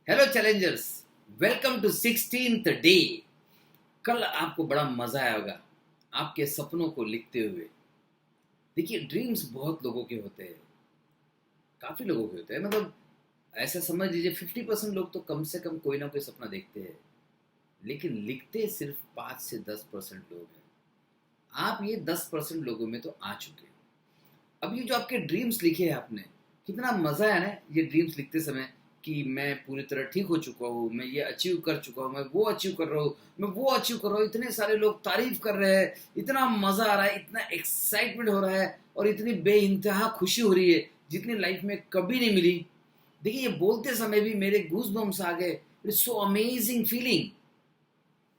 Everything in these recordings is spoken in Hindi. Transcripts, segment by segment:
Hello challengers, welcome to 16th day. कल आपको बड़ा मजा आया होगा आपके सपनों को लिखते हुए। देखिए, ड्रीम्स बहुत लोगों के होते हैं, काफी लोगों के होते हैं। मतलब ऐसा समझ लीजिए 50% लोग तो कम से कम कोई ना कोई सपना देखते हैं, लेकिन लिखते सिर्फ 5 से 10% लोग हैं। आप ये 10% लोगों में तो आ चुके हैं। अब ये जो आपके ड्रीम्स लिखे हैं आपने, कितना मजा है ना ये ड्रीम्स लिखते समय कि मैं पूरी तरह ठीक हो चुका हूँ, मैं ये अचीव कर चुका हूँ, मैं वो अचीव कर रहा हूँ, मैं वो अचीव कर रहा हूँ, इतने सारे लोग तारीफ कर रहे हैं, इतना मजा आ रहा है, इतना एक्साइटमेंट हो रहा है और इतनी बेइंतहा खुशी हो रही है जितनी लाइफ में कभी नहीं मिली। देखिए, ये बोलते समय भी मेरे गूज बम्स आ गए। It's so amazing feeling.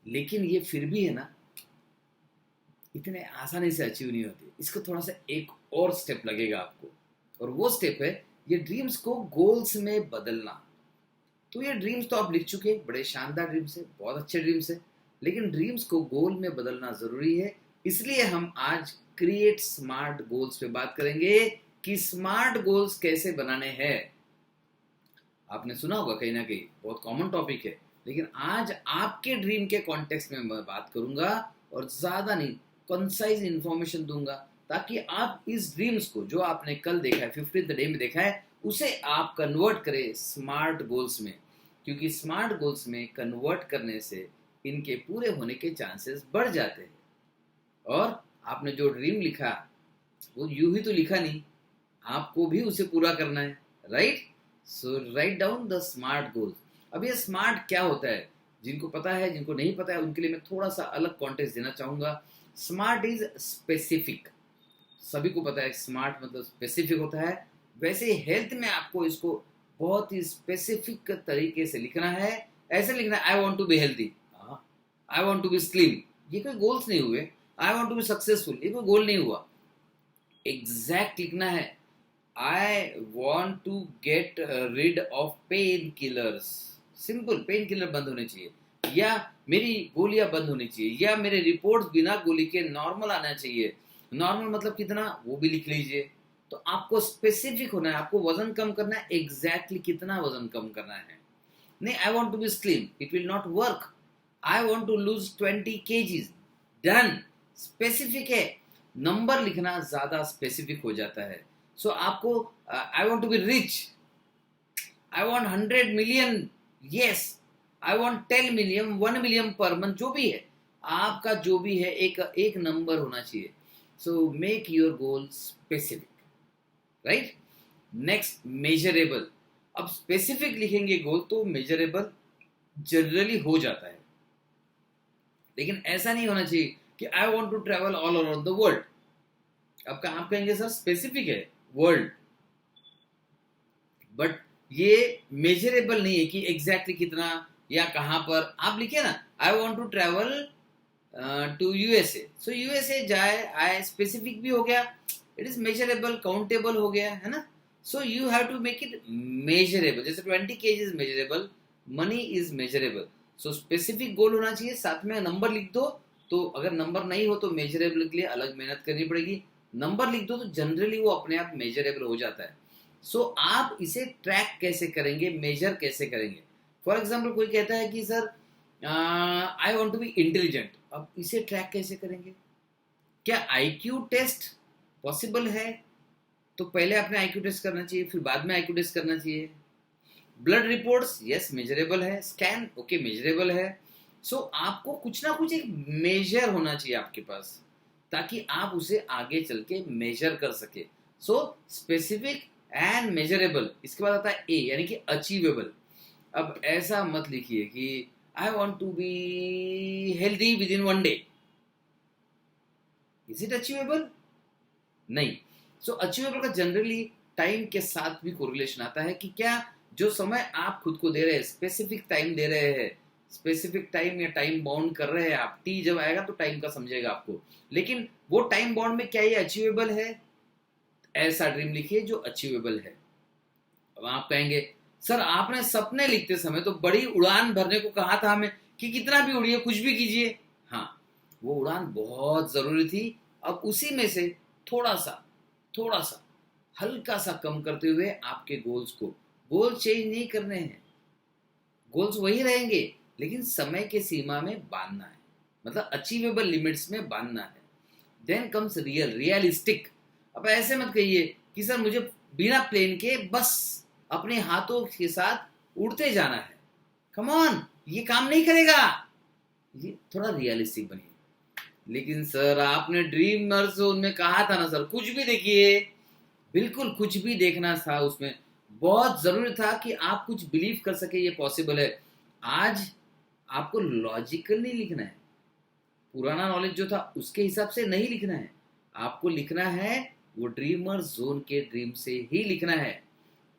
लेकिन ये फिर भी है ना, इतने आसानी से अचीव नहीं होती। इसको थोड़ा सा एक और स्टेप लगेगा आपको, और वो स्टेप है ये ड्रीम्स को गोल्स में बदलना। तो ये ड्रीम्स तो आप लिख चुके हैं, बड़े शानदार ड्रीम्स है, बहुत अच्छे ड्रीम्स है, लेकिन ड्रीम्स को गोल में बदलना जरूरी है। इसलिए हम आज क्रिएट स्मार्ट गोल्स पे बात करेंगे कि स्मार्ट गोल्स कैसे बनाने हैं। आपने सुना होगा कहीं ना कहीं, बहुत कॉमन टॉपिक है, लेकिन आज आपके ड्रीम के कॉन्टेक्स्ट में मैं बात करूंगा और ज्यादा नहीं, कंसाइज इंफॉर्मेशन दूंगा, ताकि आप इस ड्रीम्स को जो आपने कल देखा है, 15th डे में देखा है, उसे आप कन्वर्ट करें स्मार्ट गोल्स में। क्योंकि स्मार्ट गोल्स में कन्वर्ट करने से इनके पूरे होने के चांसेस बढ़ जाते हैं। और आपने जो ड्रीम लिखा वो यूं ही तो लिखा नहीं, आपको भी उसे पूरा करना है, right? So write down the smart goals. अब ये स्मार्ट क्या होता है, जिनको पता है, जिनको नहीं पता है, उनके लिए मैं थोड़ा सा अलग कॉन्टेक्स्ट देना चाहूंगा। Smart is specific. सभी को पता है स्मार्ट मतलब स्पेसिफिक होता है। वैसे हेल्थ में आपको इसको बहुत ही स्पेसिफिक तरीके से लिखना है। ऐसे लिखना है, I want to be healthy, I want to be slim. ये कोई गोल्स नहीं हुए। I want to be successful, ये कोई गोल नहीं हुआ। एग्जैक्ट लिखना है, I want to get rid of pain killers. Simple, pain killer बंद होने चाहिए, या मेरी गोलियां बंद होनी चाहिए, या मेरे रिपोर्ट्स बिना गोली के नॉर्मल आना चाहिए। नॉर्मल मतलब कितना, वो भी लिख लीजिए। तो आपको स्पेसिफिक होना है, आपको वजन कम करना है, एग्जैक्टली कितना वजन कम करना है। नहीं, I want to be slim, it will not work. I want to lose 20 kgs, done. Specific है। नंबर लिखना ज्यादा स्पेसिफिक हो जाता है। सो आपको I want to be rich, I want 100 million, yes. I want 10 million, 1 million per month, जो भी है आपका, जो भी है, एक एक नंबर होना चाहिए। So make your goal specific, right? Next, measurable. अब स्पेसिफिक लिखेंगे गोल तो मेजरेबल जनरली हो जाता है, लेकिन ऐसा नहीं होना चाहिए कि I want to travel all around the world. अब आप कहेंगे सर स्पेसिफिक है वर्ल्ड, बट ये मेजरेबल नहीं है कि एग्जैक्टली कितना या कहां पर। आप लिखिए ना, I want to travel to USA. So USA जाए, आई स्पेसिफिक भी हो गया, इट इज मेजरेबल, काउंटेबल हो गया, है ना? So you have to make it measurable. जैसे 20 kg is measurable, money is measurable. So specific goal होना चाहिए, साथ में नंबर लिख दो। तो अगर नंबर नहीं हो तो मेजरेबल के लिए अलग मेहनत करनी पड़ेगी। नंबर लिख दो तो जनरली वो अपने आप मेजरेबल हो जाता है। सो आप इसे ट्रैक कैसे करेंगे, मेजर कैसे करेंगे? फॉर एग्जाम्पल, कोई कहता है कि sir I want to be intelligent. अब इसे ट्रैक कैसे करेंगे? क्या आईक्यू टेस्ट पॉसिबल है? तो पहले आपने आईक्यू टेस्ट करना चाहिए, फिर बाद में आईक्यू टेस्ट करना चाहिए। ब्लड रिपोर्ट्स, यस मेजरेबल है। स्कैन, ओके मेजरेबल है। सो आपको कुछ ना कुछ एक मेजर होना चाहिए आपके पास, ताकि आप उसे आगे चल के मेजर कर सके। So specific and measurable. इसके बाद आता है ए, यानी कि अचीवेबल। अब ऐसा मत लिखिए कि I want to be healthy within 1 day। Is it achievable? नहीं। सो अचीवेबल का जनरली टाइम के साथ भी कोरिलेशन आता है कि क्या जो समय आप खुद को दे रहे हैं, स्पेसिफिक टाइम दे रहे हैं, स्पेसिफिक टाइम या टाइम बाउंड कर रहे हैं आप। टी जब आएगा तो टाइम का समझेगा आपको, लेकिन वो टाइम बाउंड में क्या ये अचीवेबल है? ऐसा ड्रीम लिखिए जो अचीवेबल है। अब आप कहेंगे सर आपने सपने लिखते समय तो बड़ी उड़ान भरने को कहा था हमें कि कितना भी उड़िए, कुछ भी कीजिए। हाँ, वो उड़ान बहुत जरूरी थी। अब उसी में से थोड़ा सा हल्का सा कम करते हुए आपके गोल्स को, गोल चेंज नहीं करने हैं, गोल्स वही रहेंगे, लेकिन समय के सीमा में बांधना है, मतलब अचीवेबल लिमिट्स में बांधना है। Then comes realistic. अब ऐसे मत कहिए कि सर मुझे बिना प्लेन के बस अपने हाथों के साथ उड़ते जाना है। कम ऑन, ये काम नहीं करेगा। ये थोड़ा रियलिस्टिक बनिए। लेकिन सर आपने ड्रीमर जोन में कहा था ना सर, कुछ भी देखिए, बिल्कुल कुछ भी देखना था उसमें। बहुत जरूरी था कि आप कुछ बिलीव कर सके ये पॉसिबल है। आज आपको लॉजिकली लिखना है, पुराना नॉलेज जो था उसके हिसाब से नहीं लिखना है। आपको लिखना है वो ड्रीमर जोन के ड्रीम से ही लिखना है,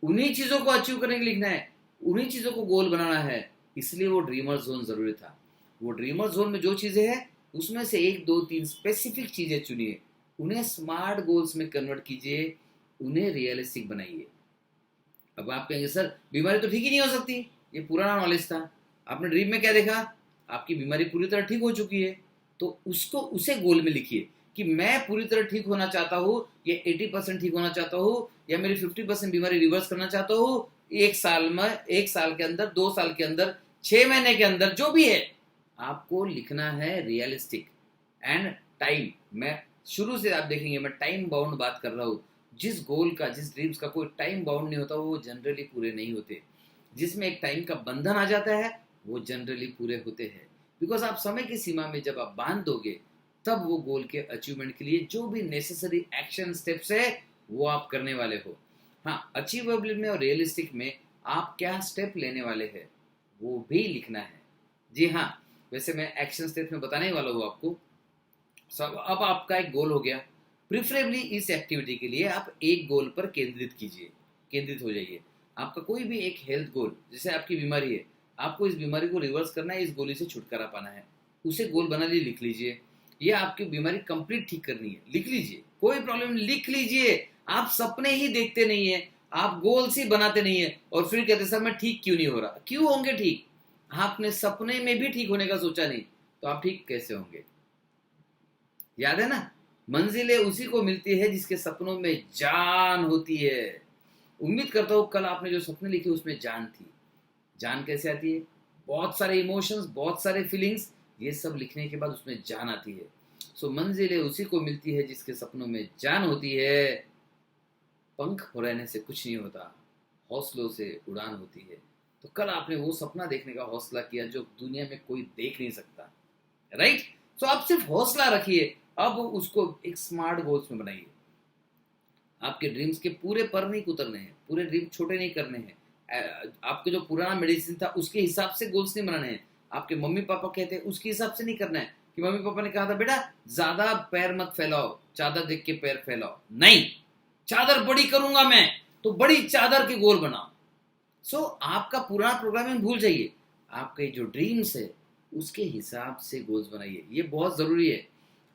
उन्हीं चीजों को अचीव करने के लिए लिखना है, उन्हीं चीजों को गोल बनाना है। इसलिए वो ड्रीमर जोन जरूरी था। वो ड्रीमर जोन में जो चीजें हैं उसमें से एक दो तीन स्पेसिफिक चीजें चुनिए, उन्हें स्मार्ट गोल्स में कन्वर्ट कीजिए, उन्हें रियलिस्टिक बनाइए। अब आप कहेंगे सर बीमारी तो ठीक ही नहीं हो सकती, ये पुराना नॉलेज था। आपने ड्रीम में क्या देखा, आपकी बीमारी पूरी तरह ठीक हो चुकी है, तो उसको उसे गोल में लिखिए कि मैं पूरी तरह ठीक होना चाहता हूँ, या 80% ठीक होना चाहता हूँ, या मेरी 50% बीमारी रिवर्स करना चाहता हूँ, एक साल में, एक साल के अंदर, 2 साल के अंदर, 6 महीने के अंदर, जो भी है आपको लिखना है रियलिस्टिक। एंड टाइम, मैं शुरू से आप देखेंगे मैं टाइम बाउंड बात कर रहा हूँ। जिस गोल का, जिस ड्रीम्स का कोई टाइम बाउंड नहीं होता वो जनरली पूरे नहीं होते। जिसमें एक टाइम का बंधन आ जाता है वो जनरली पूरे होते हैं। बिकॉज आप समय की सीमा में जब आप बांध दोगे तब वो गोल के अचीवमेंट के लिए जो भी नेसेसरी एक्शन स्टेप्स है वो आप करने वाले हो। हाँ, अचीवेबल में और रियलिस्टिक में आप क्या स्टेप लेने वाले हैं वो भी लिखना है। जी हाँ, वैसे मैं एक्शन स्टेप में बताने वाला हूँ आपको। सब अब आपका एक गोल हो गया। प्रिफरेबली इस एक्टिविटी के लिए आप एक गोल पर केंद्रित हो जाइए। आपका कोई भी एक हेल्थ गोल, जैसे आपकी बीमारी है, आपको इस बीमारी को रिवर्स करना है, इस गोली से छुटकारा पाना है, उसे गोल बना लिए लिख लीजिए। या आपकी बीमारी कंप्लीट ठीक करनी है, लिख लीजिए, कोई प्रॉब्लम नहीं, लिख लीजिए। आप सपने ही देखते नहीं है, आप गोल्स ही बनाते नहीं है, और फिर कहते सर मैं ठीक क्यों नहीं हो रहा। क्यों होंगे ठीक, आपने सपने में भी ठीक होने का सोचा नहीं, तो आप ठीक कैसे होंगे। याद है ना, मंजिलें उसी को मिलती है जिसके सपनों में जान होती है। उम्मीद करता हूँ कल आपने जो सपने लिखे उसमें जान थी। जान कैसे आती है, बहुत सारे इमोशंस, बहुत सारे फीलिंग्स, ये सब लिखने के बाद उसमें जान आती है। सो मंजिलें उसी को मिलती है जिसके सपनों में जान होती है। पंख हो रहने से कुछ नहीं होता, हौसलों से उड़ान होती है। तो कल आपने वो सपना देखने का हौसला किया जो दुनिया में कोई देख नहीं सकता, राइट। तो आप सिर्फ हौसला रखिए, अब उसको एक स्मार्ट गोल्स में बनाइए। आपके ड्रीम्स के पूरे पर नहीं कुतरने हैं, पूरे ड्रीम छोटे नहीं करने हैं। आपके जो पुराना मेडिसिन था उसके हिसाब से गोल्स नहीं बनाने हैं। आपके मम्मी पापा कहते हैं उसके हिसाब से नहीं करना है कि मम्मी पापा ने कहा था बेटा ज्यादा पैर मत फैलाओ, चादर देख के पैर फैलाओ, नहीं, चादर बड़ी करूंगा मैं, तो बड़ी चादर के गोल बनाओ। सो आपका पुराना प्रोग्रामिंग भूल जाइए, आपके जो ड्रीम्स है उसके हिसाब से गोल्स बनाइए, ये बहुत जरूरी है।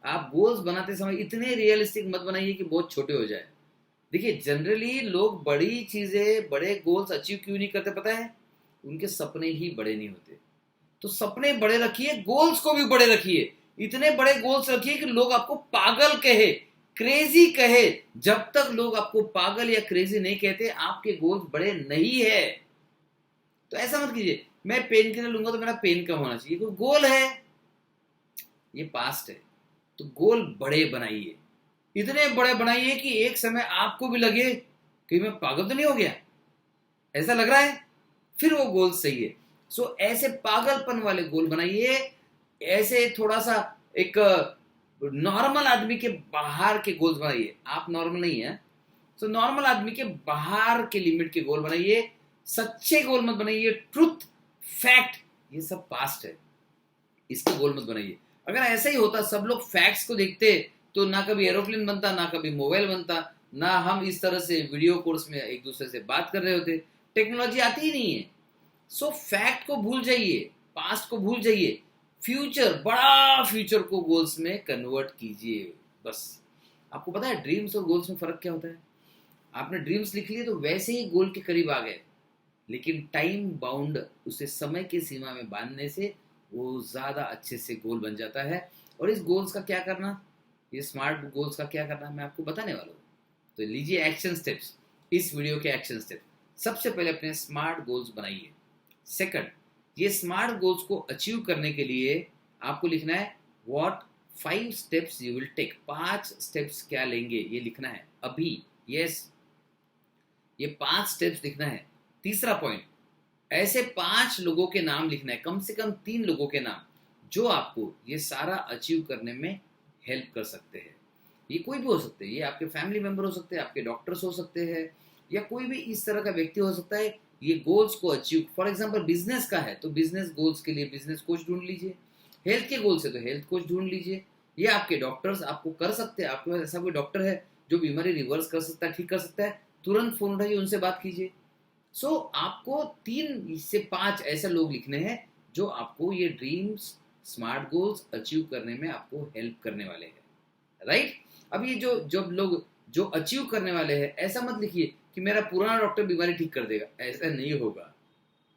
आप गोल्स बनाते समय इतने रियलिस्टिक मत बनाइए कि बहुत छोटे हो जाए। देखिए जनरली लोग बड़ी चीजें, बड़े गोल्स अचीव क्यों नहीं करते पता है, उनके सपने ही बड़े नहीं होते। तो सपने बड़े रखिए, गोल्स को भी बड़े रखिए, इतने बड़े गोल्स रखिए कि लोग आपको पागल कहे, क्रेजी कहे। जब तक लोग आपको पागल या क्रेजी नहीं कहते आपके गोल्स बड़े नहीं है। तो ऐसा मत कीजिए मैं पेन किलर लूंगा तो मेरा पेन कम होना चाहिए, कोई गोल है, ये पास्ट है। तो गोल बड़े बनाइए, इतने बड़े बनाइए कि एक समय आपको भी लगे कि मैं पागल तो नहीं हो गया, ऐसा लग रहा है, फिर वो गोल सही है। सो ऐसे पागलपन वाले गोल बनाइए, ऐसे थोड़ा सा एक नॉर्मल आदमी के बाहर के गोल्स बनाइए। आप नॉर्मल नहीं है, सो नॉर्मल आदमी के बाहर के लिमिट के गोल बनाइए। सच्चे गोल मत बनाइए, ट्रुथ, फैक्ट, ये सब पास्ट है, इसके गोल मत बनाइए। अगर ऐसा ही होता, सब लोग फैक्ट्स को देखते, तो ना कभी एरोप्लेन बनता, ना कभी मोबाइल बनता, ना हम इस तरह से वीडियो कोर्स में एक दूसरे से बात कर रहे होते। टेक्नोलॉजी आती ही नहीं है। सो फैक्ट को भूल जाइए, पास्ट को भूल जाइए, फ्यूचर, बड़ा फ्यूचर को गोल्स में कन्वर्ट कीजिए बस। आपको पता है ड्रीम्स और गोल्स में फर्क क्या होता है। आपने ड्रीम्स लिख लिए तो वैसे ही गोल के करीब आ गए, लेकिन टाइम बाउंड, उसे समय की सीमा में बांधने से वो ज़्यादा अच्छे से गोल बन जाता है। और इस गोल्स का क्या करना, ये स्मार्ट गोल्स का क्या करना मैं आपको बताने वाला हूँ। तो लीजिए एक्शन स्टेप्स, इस वीडियो के एक्शन स्टेप। सबसे पहले अपने स्मार्ट गोल्स बनाइए। सेकंड, ये स्मार्ट गोल्स को अचीव करने के लिए आपको लिखना है what 5 steps you will take, 5 steps क्या लेंगे ये लिखना है अभी। यस, ये 5 स्टेप्स लिखना है। तीसरा पॉइंट, ऐसे 5 लोगों के नाम लिखना है, कम से कम 3 लोगों के नाम जो आपको ये सारा अचीव करने में हेल्प कर सकते हैं। ये कोई भी हो सकते हैं, ये आपके फैमिली मेंबर हो सकते हैं, आपके डॉक्टर्स हो सकते हैं, या कोई भी इस तरह का व्यक्ति हो सकता है ये गोल्स को अचीव। फॉर एग्जांपल बिजनेस का है तो बिजनेस गोल्स के लिए बिजनेस कोच ढूंढ लीजिए, हेल्थ के गोल्स है तो हेल्थ कोच ढूंढ लीजिए, या आपके डॉक्टर्स आपको कर सकते हैं। आपके पास ऐसा कोई डॉक्टर है जो बीमारी रिवर्स कर सकता है, ठीक कर सकता है, तुरंत फोन उठाइए, उनसे बात कीजिए। सो आपको 3 से 5 ऐसे लोग लिखने हैं जो आपको ये ड्रीम्स स्मार्ट गोल्स अचीव करने में आपको हेल्प करने वाले हैं, राइट। अब ये जो जब लोग जो अचीव करने वाले हैं, ऐसा मत लिखिए कि मेरा पुराना डॉक्टर बीमारी ठीक कर देगा, ऐसा नहीं होगा,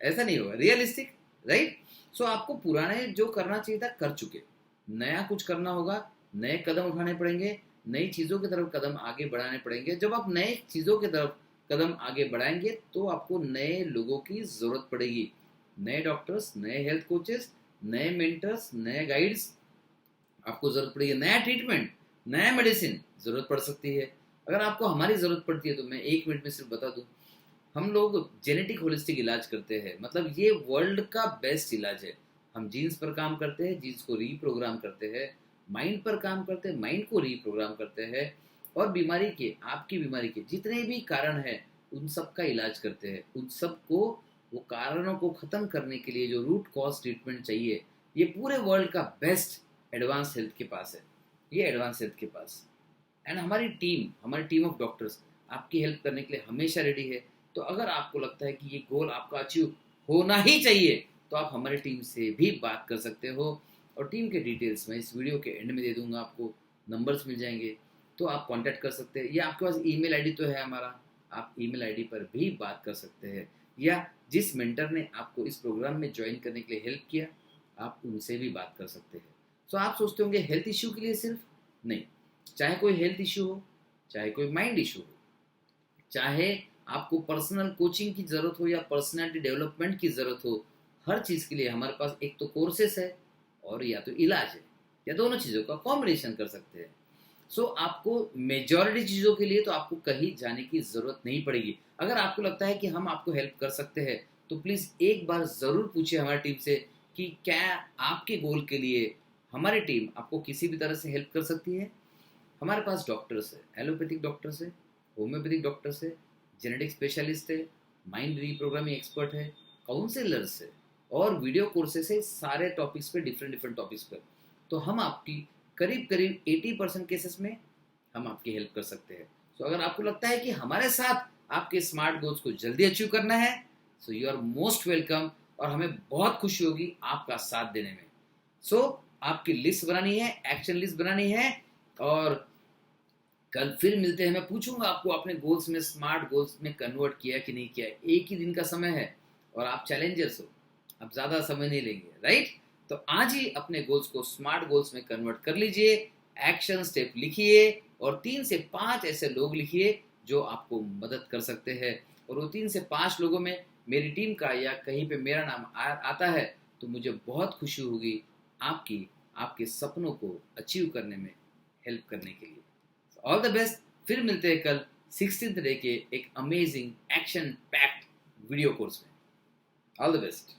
ऐसा नहीं होगा, रियलिस्टिक, राइट। सो आपको पुराने जो करना चाहिए था कर चुके, नया कुछ करना होगा, नए कदम उठाने पड़ेंगे, नई चीजों की तरफ कदम आगे बढ़ाने पड़ेंगे। जब आप नए चीजों की तरफ कदम आगे बढ़ाएंगे तो आपको नए लोगों की जरूरत पड़ेगी, नए डॉक्टर्स, नए हेल्थ कोचेस, नए मेंटर्स, नए गाइड्स आपको जरूरत पड़ेगी, नया ट्रीटमेंट, नया मेडिसिन जरूरत पड़ सकती है। अगर आपको हमारी जरूरत पड़ती है तो मैं 1 मिनट में सिर्फ बता दूं, हम लोग जेनेटिक होलिस्टिक इलाज करते हैं, मतलब ये वर्ल्ड का बेस्ट इलाज है। हम जीन्स पर काम करते हैं, जीन्स को रीप्रोग्राम करते हैं, माइंड पर काम करते हैं, माइंड को रीप्रोग्राम करते हैं, और बीमारी के, आपकी बीमारी के जितने भी कारण हैं उन सब का इलाज करते हैं। उन सब को, वो कारणों को खत्म करने के लिए जो रूट कॉज ट्रीटमेंट चाहिए, ये पूरे वर्ल्ड का बेस्ट एडवांस हेल्थ के पास है, ये एडवांस हेल्थ के पास। एंड हमारी टीम ऑफ डॉक्टर्स आपकी हेल्प करने के लिए हमेशा रेडी है। तो अगर आपको लगता है कि ये गोल आपका अचीव होना ही चाहिए तो आप हमारी टीम से भी बात कर सकते हो, और टीम के डिटेल्स मैं इस वीडियो के एंड में दे दूंगा, आपको नंबर्स मिल जाएंगे, तो आप कांटेक्ट कर सकते हैं, या आपके पास ईमेल आईडी तो है हमारा, आप ईमेल आईडी पर भी बात कर सकते हैं, या जिस मेंटर ने आपको इस प्रोग्राम में ज्वाइन करने के लिए हेल्प किया आप उनसे भी बात कर सकते हैं। सो आप सोचते होंगे हेल्थ इश्यू के लिए सिर्फ, नहीं, चाहे कोई हेल्थ इश्यू हो, चाहे कोई माइंड इश्यू हो, चाहे आपको पर्सनल कोचिंग की जरूरत हो या पर्सनालिटी डेवलपमेंट की जरूरत हो, हर चीज के लिए हमारे पास एक तो कोर्सेस है और या तो इलाज है, या दोनों चीजों का कॉम्बिनेशन कर सकते हैं। सो आपको मेजॉरिटी चीजों के लिए तो आपको कहीं जाने की जरूरत नहीं पड़ेगी। अगर आपको लगता है कि हम आपको हेल्प कर सकते हैं तो प्लीज एक बार जरूर पूछिए हमारी टीम से कि क्या आपके गोल के लिए हमारी टीम आपको किसी भी तरह से हेल्प कर सकती है। हमारे पास डॉक्टर्स है, एलोपैथिक डॉक्टर्स है, होम्योपैथिक डॉक्टर्स है, जेनेटिक स्पेशलिस्ट है, माइंड रीप्रोग्रामिंग एक्सपर्ट है, काउंसलर्स है, और वीडियो कोर्सेस है सारे टॉपिक्स पे, डिफरेंट डिफरेंट टॉपिक्स पर। तो हम आपकी करीब करीब 80% केसेस में हम आपकी हेल्प कर सकते हैं। सो अगर आपको लगता है कि हमारे साथ आपके स्मार्ट गोल्स को जल्दी अचीव करना है, so you are most welcome, और हमें बहुत खुशी होगी आपका साथ देने में। सो आपकी लिस्ट बनानी है, एक्शन लिस्ट बनानी है, और कल फिर मिलते हैं। मैं पूछूंगा आपको अपने गोल्स में, स्मार्ट गोल्स में कन्वर्ट किया कि नहीं किया। एक ही दिन का समय है और आप चैलेंजर्स हो, आप ज्यादा समय नहीं लेंगे, राइट। तो आज ही अपने गोल्स को स्मार्ट गोल्स में कन्वर्ट कर लीजिए, एक्शन स्टेप लिखिए, और 3 से 5 ऐसे लोग लिखिए जो आपको मदद कर सकते हैं। और वो 3 से 5 लोगों में मेरी टीम का या कहीं पे मेरा नाम आता है तो मुझे बहुत खुशी होगी आपके सपनों को अचीव करने में हेल्प करने के लिए। ऑल द बेस्ट, फिर मिलते हैं कल 16th डे के एक amazing action packed video course में। All the best.